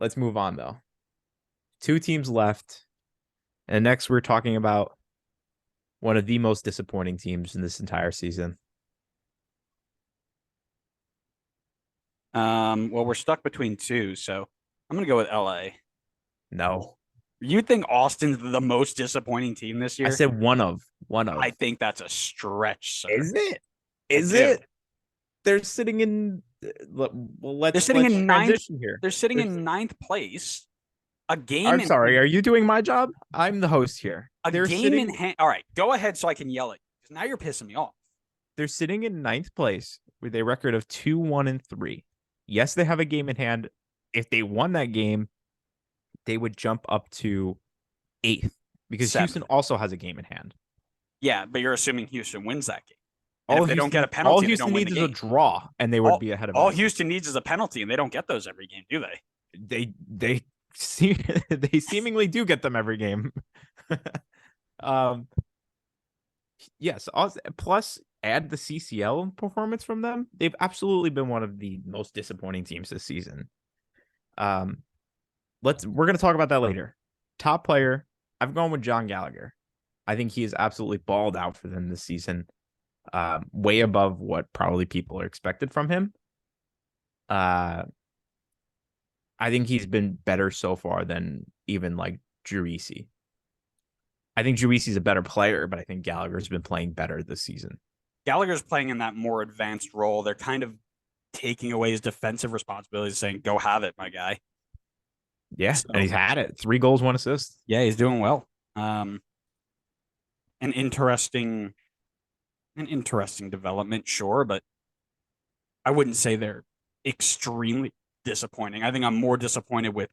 let's move on though. Two teams left. And next we're talking about one of the most disappointing teams in this entire season. Well, we're stuck between two, so I'm gonna go with LA. No. You think Austin's the most disappointing team this I year? said one of. One I of. think that's a stretch, sir. Is it? I Is do. it? They're sitting in well, They're let's sitting let's in ninth. transition here. They're sitting There's in ninth place. A game I'm in sorry, are you doing my job? I'm the host here. a game in hand. All right, go ahead so I can yell at you because now you're pissing me off. They're sitting in ninth place with a record of 2-1-3. Yes, they have a game in hand. If they won that game, they would jump up to eighth because Houston Seventh. also has a game in hand. Yeah, but you're assuming Houston wins that game. And if they don't get a All penalty, they don't Houston win the needs is a game. draw, and they would All be ahead of all everyone. Houston needs is a penalty, and they don't get those every game, do they? They see they seemingly do get them every game. um, yes. Plus, add the CCL performance from them. They've absolutely been one of the most disappointing teams this season. We're gonna talk about that later. Top player, I've gone with John Gallagher. I think he is absolutely balled out for them this season. Way above what probably people are expected from him. I think he's been better so far than even like Juicy. I think Juicey's a better player, but I think Gallagher's been playing better this season. Gallagher's playing in that more advanced role. They're kind of taking away his defensive responsibilities, saying, "Go have it, my guy." Yeah, So, and he's had it. 3 goals, 1 assist. yeah, he's doing well. An interesting, an interesting development, sure, but I wouldn't say they're extremely disappointing. I think I'm more disappointed with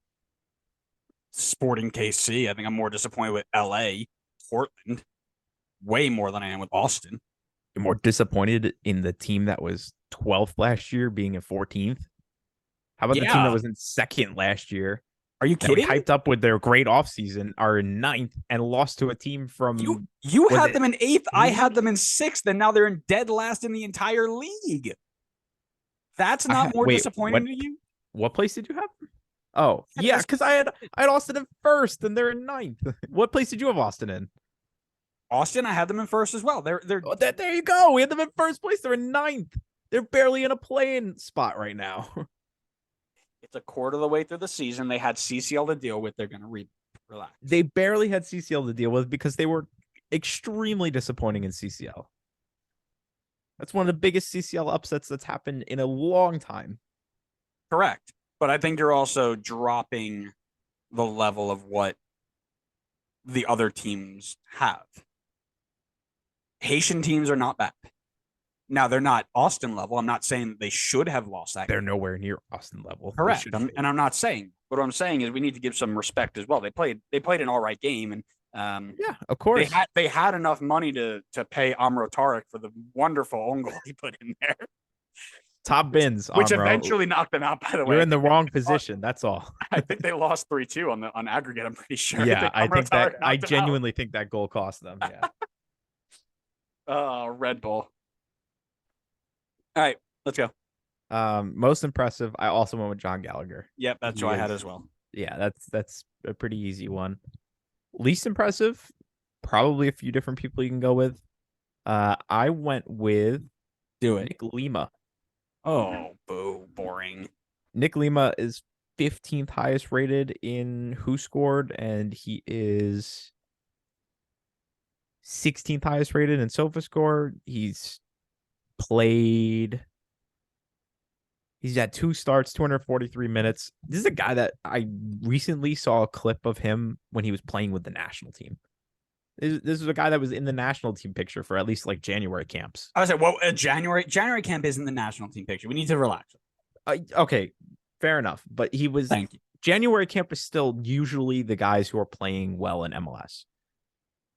Sporting KC. I think I'm more disappointed with LA, Portland, way more than I am with Austin. You're more disappointed in the team that was 12th last year being in 14th. How about the team that Yeah. was in second last year Are you that we kidding? hyped up with their great offseason are in ninth and lost to a team You from, you was had it them in eighth. I Indy? had them in sixth, and now they're in dead last in the entire league. That's I not had, more wait, disappointing to you? what place did you have? Oh, yeah, Yes. because I had Austin in first and they're in ninth. What place did you have Austin in? Austin, I had them in first as well. They're Oh, there you go. We had them in first place. They're in ninth. They're barely in a playing spot right now. It's a quarter of the way through the season. They had CCL to deal with. They're gonna relax. They barely had CCL to deal with because they were extremely disappointing in CCL. That's one of the biggest CCL upsets that's happened in a long time. Correct. But I think you're also dropping the level of what the other teams have. Haitian teams are not bad. Now they're not Austin level. I'm not saying they should have lost that They're game. nowhere near Austin level. Correct. And I'm not saying. What I'm saying is we need to give some respect as well. They played an all right game, and yeah, of they course. had enough money to pay Amro Tarek for the wonderful own goal he put in there, Top bins, which Amro. eventually knocked them out. By the way, You're in the wrong position. That's all. I think they lost 3-2 on aggregate. I'm pretty sure. Yeah, I think that I I genuinely think that goal cost them. Yeah. Red Bull. All right, let's go. Most impressive. I also went with John Gallagher. Yep, that's who I had as well. Yeah, that's a pretty easy one. Least impressive, probably a few different people you can go with. I went with Do it. Nick Lima. Oh, boo, boring. Nick Lima is 15th highest rated in Who Scored, and he is 16th highest rated in SofaScore. He's had 2 starts, 243 minutes. This is a guy that I recently saw a clip of him when he was playing with the national team. This is a guy that was in the national team picture for at least like January camps. I was like, well, January camp isn't the national team picture. We need to relax. Okay, fair enough. But he was Thank you. January camp is still usually the guys who are playing well in MLS.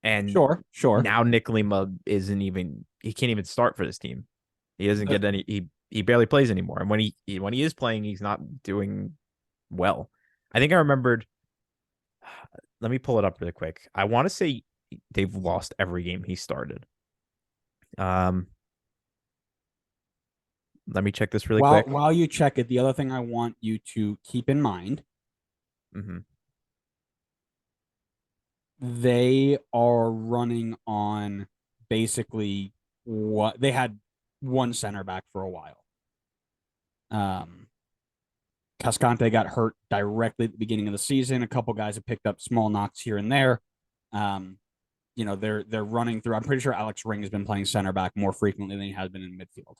And Sure. now Nick Lima he can't even start for this team. He doesn't get any he barely plays anymore. And when he is playing, he's not doing well. I think I remembered. Let me pull it up really quick. I want to say they've lost every game he started. Let me check this really quick. While you check it, the other thing I want you to keep in mind Mm-hmm. They are running on basically what they had one center back for a while. Cascante got hurt directly at the beginning of the season. A couple guys have picked up small knocks here and there. Um, they're running through. I'm pretty sure Alex Ring has been playing center back more frequently than he has been in midfield.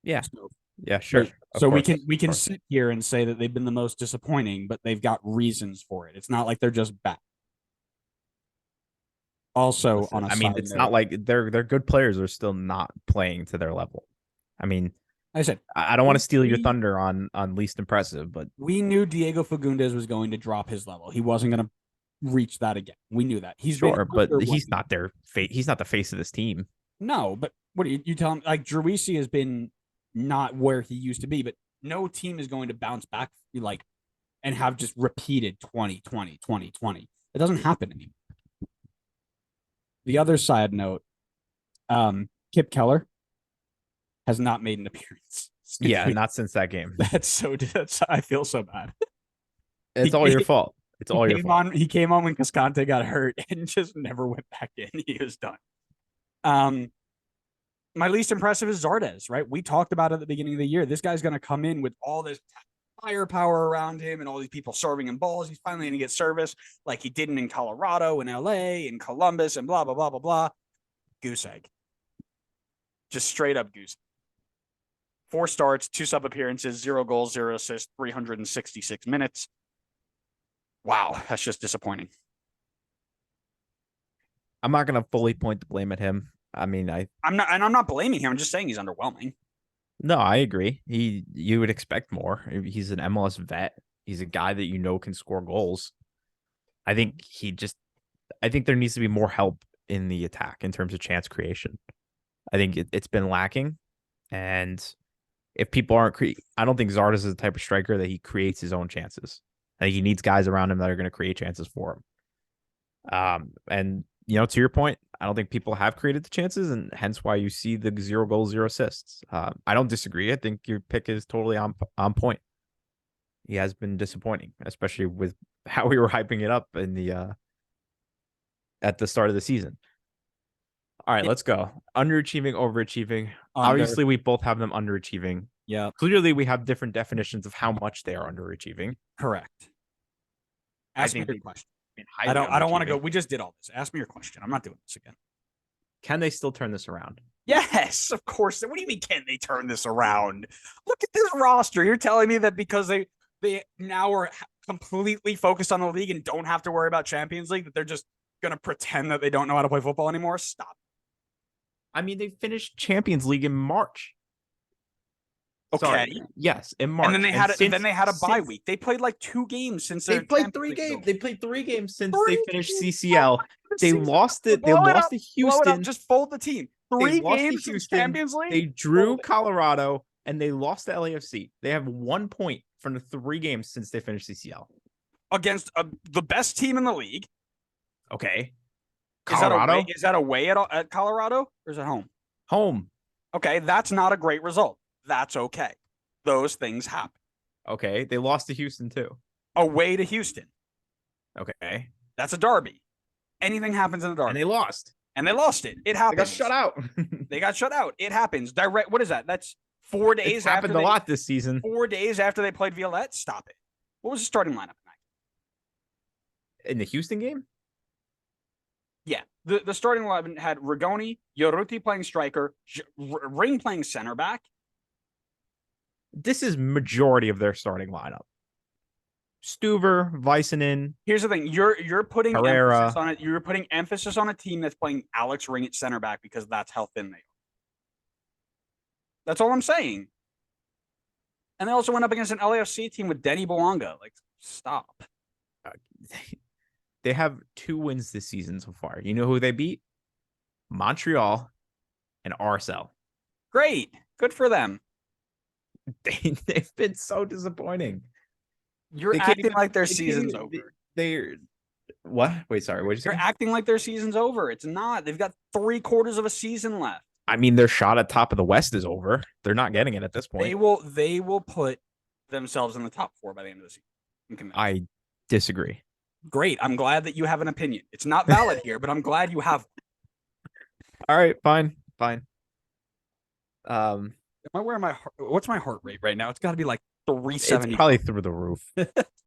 Yeah. So, Yeah, sure. Of so we course. can Of course. sit here and say that they've been the most disappointing, but they've got reasons for it. It's not like they're just bad. Also, Listen, on a I mean, side it's note, not like they're good players are still not playing to their level. I mean, I said I don't want to steal your we thunder on least impressive, but we knew Diego Fagundes was going to drop his level. He wasn't going to reach that again. We knew that. He's been sure, but under he's not their face. He's not the face of this team. No, but what do you tell him? Like Druisi has been not where he used to be, but no team is going to bounce back like and have just repeated 20, 20, 20, 20. It doesn't happen anymore. The other side note, Kip Keller has not made an appearance. Yeah, not since that game. That's I feel so bad. It's all your fault. It's all your fault. He came on when Cascante got hurt and just never went back in. He was done. My least impressive is Zardes, right? We talked about it at the beginning of the year. This guy's going to come in with all this firepower around him and all these people serving him balls. He's finally going to get service like he didn't in Colorado and LA and Columbus and blah, blah, blah, blah, blah. Goose egg. Just straight up goose. 4 starts, 2 sub appearances, 0 goals, 0 assists, 366 minutes. Wow, that's just disappointing. I'm not gonna fully point the blame at him. I mean, I'm not blaming him. I'm just saying he's underwhelming. No, I agree. You would expect more. He's an MLS vet. He's a guy that you know can score goals. I think there needs to be more help in the attack in terms of chance creation. I think it's been lacking, and if people aren't, I don't think Zardes is the type of striker that he creates his own chances. I think he needs guys around him that are going to create chances for him. And to your point, I don't think people have created the chances, and hence why you see the 0 goals, 0 assists. I don't disagree. I think your pick is totally on point. He has been disappointing, especially with how we were hyping it up in the at the start of the season. All right, let's go. Underachieving, overachieving. Obviously, we both have them underachieving. Yeah. Clearly, we have different definitions of how much they are underachieving. Correct. Ask me your question. I don't want to go. We just did all this. Ask me your question. I'm not doing this again. Can they still turn this around? Yes, of course. What do you mean, can they turn this around? Look at this roster. You're telling me that because they now are completely focused on the league and don't have to worry about Champions League, that they're just going to pretend that they don't know how to play football anymore? Stop. I mean, they finished Champions League in March. Okay. Sorry. Yes, in March. And then they had a bye week. They played like 2 games since they played 3 games. They played 3 games since they finished CCL. They lost it. They lost to Houston. Just fold the team. 3 games since Champions League. They drew Colorado and they lost to LAFC. They have 1 point from the 3 games since they finished CCL against the best team in the league. Okay. Colorado. Is that away at Colorado or is it home? Home. Okay, that's not a great result. That's okay. Those things happen. Okay, they lost to Houston too. Away to Houston. Okay. That's a derby. Anything happens in a derby. And they lost. it. It happens. They got shut out. They got shut out. It happens. Direct. What is that? That's 4 days it's happened after a lot this season. 4 days after they played Violette. Stop it. What was the starting lineup tonight? In the Houston game? Yeah. The starting 11 had Rigoni, Yoruti playing striker, Ring playing center back. This is majority of their starting lineup. Stuver, Vicenen. Here's the thing: you're putting Herrera. emphasis on it. You're putting emphasis on a team that's playing Alex Ring at center back because that's how thin they are. That's all I'm saying. And they also went up against an LAFC team with Denny Bouanga. Like, stop. They have 2 wins this season so far. You know who they beat? Montreal and RSL. Great, good for them. They've been so disappointing. You're acting like their season's over. They're what? Wait, sorry. What did you say? You're acting like their season's over. It's not. They've got 3/4 of a season left. I mean, their shot at top of the West is over. They're not getting it at this point. They will put themselves in the top 4 by the end of the season. Disagree. Great. I'm glad that you have an opinion. It's not valid here, but I'm glad you have. All right, fine, fine. Um, Am I wearing my what's my heart rate right now? It's got to be like it's 370. probably through the roof.